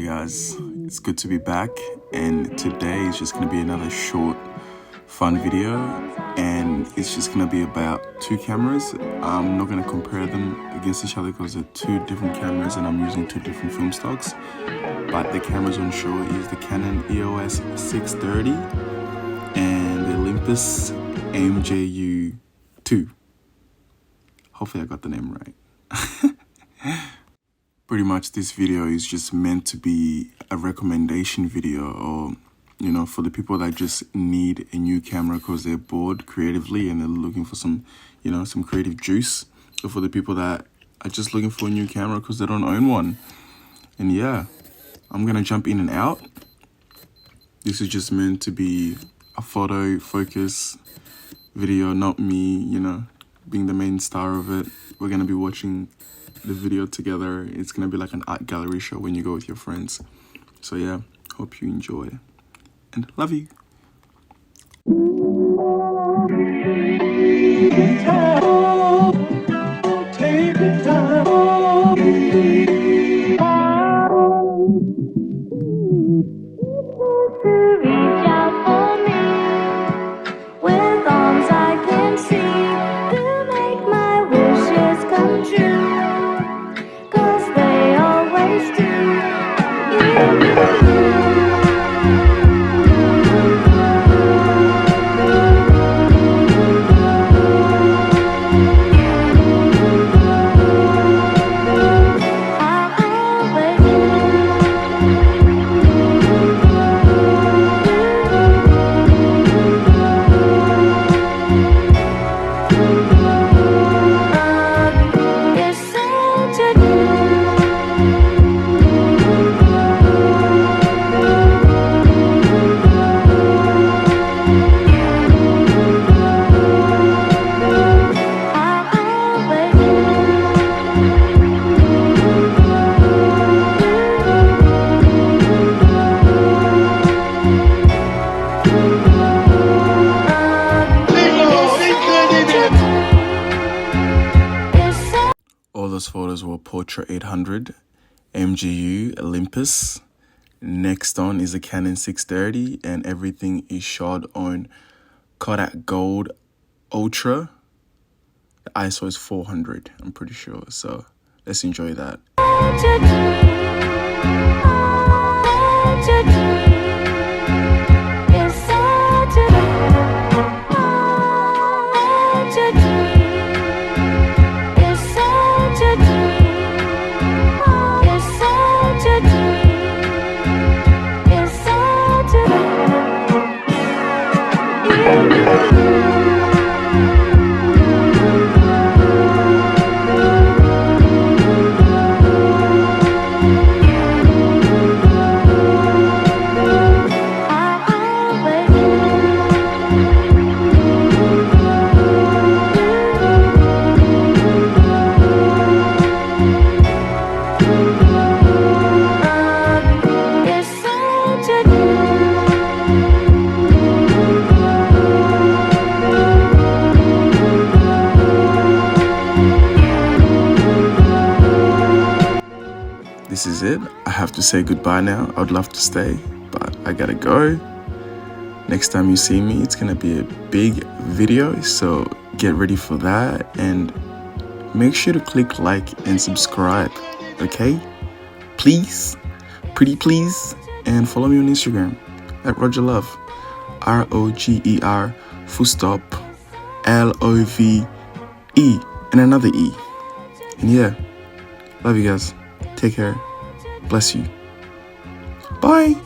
Hey guys, it's good to be back, and today is just going to be another short fun video, and it's just going to be about two cameras. I'm not going to compare them against each other because they're two different cameras and I'm using two different film stocks, but the cameras on show is the Canon EOS 630 and the Olympus Mju 2. Hopefully I got the name right. Pretty much this video is just meant to be a recommendation video, or for the people that just need a new camera because they're bored creatively and they're looking for some some creative juice, or for the people that are just looking for a new camera because they don't own one. And yeah, I'm gonna jump in and out. This is just meant to be a photo focus video, not me being the main star of it. We're gonna be watching the video together. It's gonna be like an art gallery show when you go with your friends. So yeah, hope you enjoy and love you. Take your time. Reach out for me with arms I can see. You make my wishes come true, 'cause they always All those photos were Portra 800, Mju, Olympus. Next on is a Canon 630, and everything is shot on Kodak Gold Ultra. The ISO is 400, I'm pretty sure. So let's enjoy that. This is it. I have to say goodbye now. I'd love to stay, but I gotta go. Next time you see me, it's gonna be a big video, so get ready for that, and make sure to click like and subscribe, okay? Please, pretty please, and follow me on Instagram at Roger Love, ROGER full stop LOVE and another E. And yeah, love you guys. Take care. Bless you. Bye.